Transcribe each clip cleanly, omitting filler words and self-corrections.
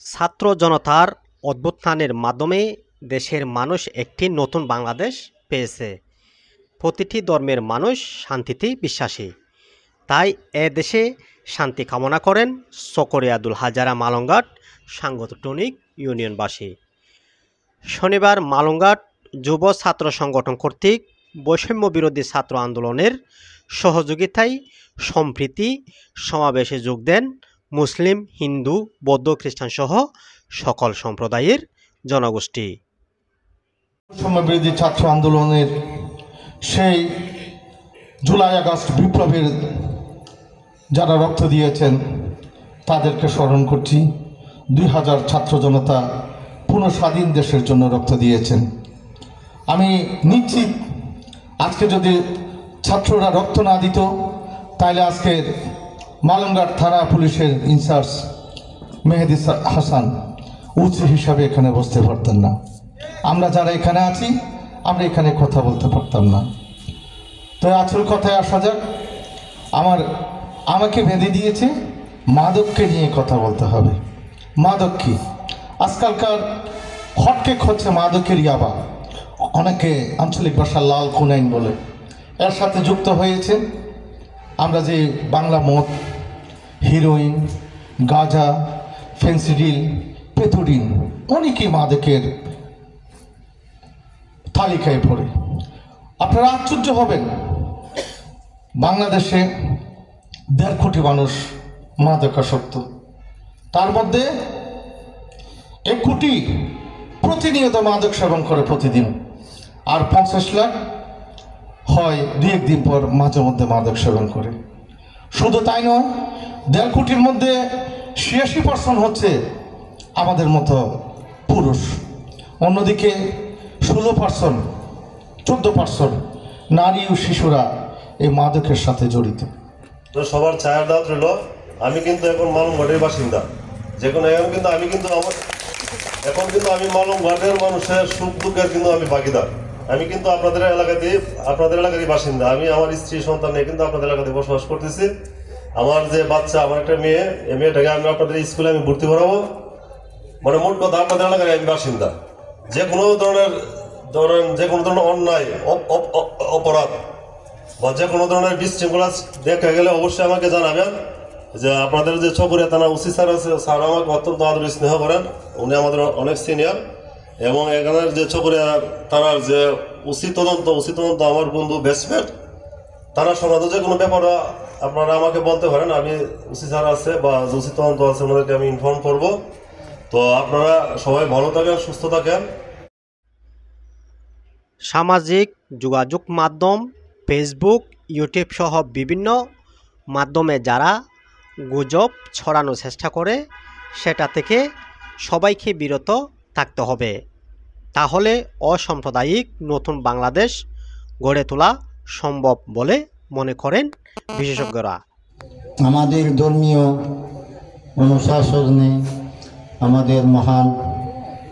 ছাত্র জনতার অভ্যুত্থানের মাধ্যমে দেশের মানুষ একটি নতুন বাংলাদেশ পেয়েছে। প্রতিটি ধর্মের মানুষ শান্তিতে বিশ্বাসী। তাই এ দেশে শান্তি কামনা করেন চকরিয়াদুল হাজারা মালংঘাট সাংগঠনিক ইউনিয়নবাসী। শনিবার মালংঘাট যুব ছাত্র সংগঠন কর্তৃক বৈষম্য বিরোধী ছাত্র আন্দোলনের সহযোগিতায় সম্প্রীতি সমাবেশে যোগ দেন মুসলিম, হিন্দু, বৌদ্ধ, খ্রিস্টান সহ সকল সম্প্রদায়ের জনগোষ্ঠী। বৈষম্য বিরোধী ছাত্র আন্দোলনের সেই জুলাই আগস্ট বিপ্লবের যারা রক্ত দিয়েছেন তাদেরকে স্মরণ করছি। 2000 ছাত্র জনতা পুনঃস্বাধীন দেশের জন্য রক্ত দিয়েছেন। আমি নিশ্চিত আজকে যদি ছাত্ররা রক্ত না দিত তাহলে আজকের মালংঘাট থানা পুলিশের ইনচার্জ মেহেদি হাসান ওসি হিসাবে এখানে বসতে পারতেন না। আমরা যারা এখানে আছি আমরা এখানে কথা বলতে পারতাম না। তো আসল কথায় আসা যাক। আমাকে বেঁধে দিয়েছে মাদককে নিয়ে কথা বলতে হবে। মাদক কি? আজকালকার হটকেক হচ্ছে মাদকের ইয়াবা, অনেকে আঞ্চলিক ভাষা লাল কোনাইন বলে। এর সাথে যুক্ত হয়েছে আমরা যে বাংলা মদ, হিরোইন, গাঁজা, ফেন্সিডিল, পেথুডিন অনেকই মাদকের তালিকায় পড়ে। আপনারা আশ্চর্য হবেন, বাংলাদেশে 1.5 কোটি মানুষ মাদকাসক্ত। তার মধ্যে 1 কোটি প্রতিনিয়ত মাদক সেবন করে প্রতিদিন, আর 50 লাখ হয় 2-1 দিন পর মাঝে মধ্যে মাদক সেবন করে। শুধু তাই নয়, 1.5 কোটির মধ্যে 86% হচ্ছে আমাদের মতো পুরুষ। অন্যদিকে 16%, 14% নারী ও শিশুরা এই মাদকের সাথে জড়িত। তো সবার ছায়ার দাওয়াত রইল। আমি কিন্তু এখন মালংঘাটের বাসিন্দা, আমি মালংঘাটের মানুষের সুখ দুঃখের কিন্তু আমি ভাগিদার। আমি কিন্তু আপনাদের এলাকারই বাসিন্দা। আমি আমার স্ত্রী সন্তান নিয়ে কিন্তু আপনাদের এলাকাতে বসবাস করতেছি। আমার যে বাচ্চা, আমার একটা মেয়ে, এই মেয়েটাকে আমি আপনাদের স্কুলে আমি ভর্তি করাবো। মানে মোট কথা আপনাদের এলাকার আমি বাসিন্দা। যে কোনো ধরনের অন্যায়, অপরাধ বা যে কোনো ধরনের বিশৃঙ্খলা দেখা গেলে অবশ্যই আমাকে জানাবেন। যে আপনাদের যে চকরিয়া থানা ওসি স্যার আছে, স্যার আমাকে অত্যন্ত আদর স্নেহ করেন। উনি আমাদের অনেক সিনিয়র। এবং এখানের যে চকরিয়া থানার যে উচিত তদন্ত আমার বন্ধু বেস্টমেট, থানার সমাজে যে কোনো ব্যাপার আপনারা আমাকে বলতে পারেন। আমি ওসি স্যার আছে বা উচিত তদন্ত আছে, ওনাদেরকে আমি ইনফর্ম করব। তো আপনারা সবাই ভালো থাকেন, সুস্থ থাকেন। সামাজিক যোগাযোগ মাধ্যম ফেসবুক, ইউটিউব সহ বিভিন্ন মাধ্যমে যারা গুজব ছড়ানোর চেষ্টা করে সেটা থেকে সবাইকে বিরত থাকতে হবে। তাহলে অসাম্প্রদায়িক নতুন বাংলাদেশ গড়ে তোলা সম্ভব বলে মনে করেন বিশেষজ্ঞরা। আমাদের ধর্মীয় অনুশাসনে আমাদের মহান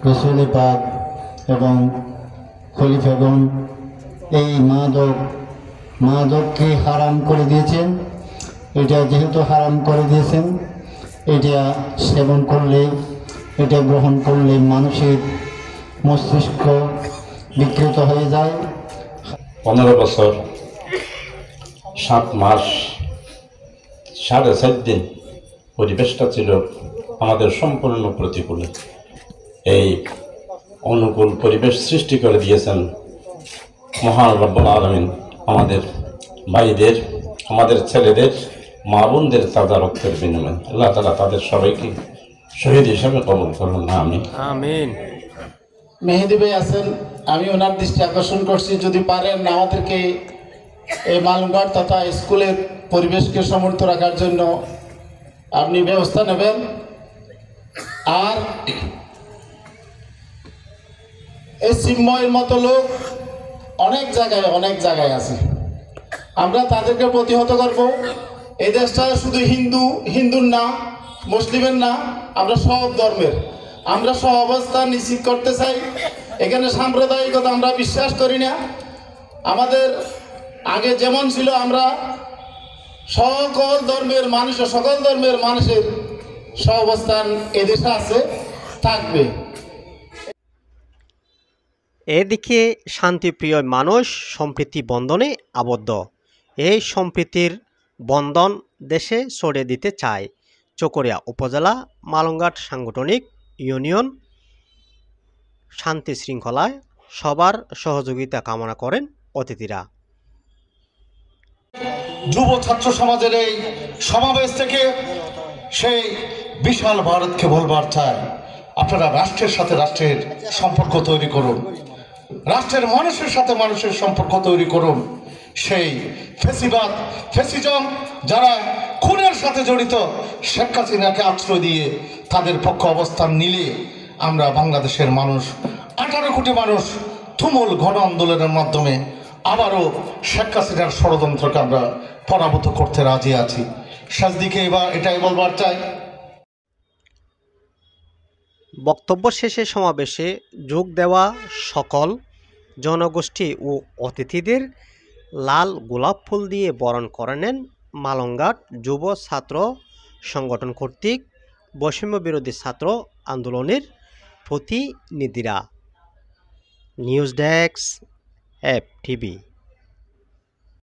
রাসূল পাক এবং খলিফাগণ এই মাদককে হারাম করে দিয়েছেন। এটা যেহেতু হারাম করে দিয়েছেন, এটা সেবন করলে, এটা গ্রহণ করলে মানুষের মস্তিষ্ক বিকৃত হয়ে যায়। 15 বছর 7 মাস 7.5 দিন পরিবেশটা ছিল আমাদের সম্পূর্ণ প্রতিকূলে। এই অনুকূল পরিবেশ সৃষ্টি করে দিয়েছেন মহান রব্বুল আলামিন। আমাদের ভাইদের, আমাদের ছেলেদের, মা বোনদের তাজা রক্তের বিনিময়ে আল্লাহ তাআলা তাদের সবাইকে শহীদ হিসাবে কবুল করুন। আমিন। মেহেদি ভাই আছেন, আমি ওনার দৃষ্টি আকর্ষণ করছি, যদি পারেন আমাদেরকে এই মালংঘাট তথা স্কুলের পরিবেশকে সমুন্নত রাখার জন্য আপনি ব্যবস্থা নেবেন। আর এই চিন্ময়ের মতো লোক অনেক জায়গায় আছে। আমরা তাদেরকে প্রতিহত করব। এই দেশটা শুধু হিন্দুর না, মুসলিমের না, আমরা সব ধর্মের, আমরা সব অবস্থা নিশ্চিত করতে চাই। এখানে সাম্প্রদায়িকতা আমরা বিশ্বাস করি না। আমাদের আগে যেমন ছিল, আমরা সকল ধর্মের মানুষের সহাবস্থান এদেশে আছে, থাকবে। এদিকে শান্তিপ্রিয় মানুষ সম্প্রীতি বন্ধনে আবদ্ধ। এই সম্প্রীতির বন্ধন দেশে ছড়িয়ে দিতে চায় চকরিয়া উপজেলা মালংঘাট সাংগঠনিক ইউনিয়ন। শান্তি শৃঙ্খলায় সবার সহযোগিতা কামনা করেন অতিথিরা। যুব ছাত্র সমাজের এই সমাবেশ থেকে সেই বিশাল ভারতকে বলবার চায়, আপনারা রাষ্ট্রের সাথে রাষ্ট্রের সম্পর্ক তৈরি করুন, রাষ্ট্রের মানুষের সাথে মানুষের সম্পর্ক তৈরি করুন। সেই ফেসিবাদ ফেসিজম যারা খুনের সাথে জড়িত, শেখ হাসিনাকে আশ্রয় দিয়ে তাদের পক্ষে অবস্থান নিলে আমরা বাংলাদেশের মানুষ 18 কোটি মানুষ তুমুল গণ আন্দোলনের মাধ্যমে আবারও শেখ হাসিনার ষড়যন্ত্রকে আমরা পরাভূত করতে রাজি আছি। শেষ দিকে এবার এটাই বলবার চাই। বক্তব্য শেষে সমাবেশে যোগ দেওয়া সকল জনগোষ্ঠী ও অতিথিদের লাল গোলাপ ফুল দিয়ে বরণ করে নেন মালংঘাট যুব ছাত্র সংগঠন কর্তৃক বৈষম্য বিরোধী ছাত্র আন্দোলনের প্রতিনিধিরা। News desk FTV।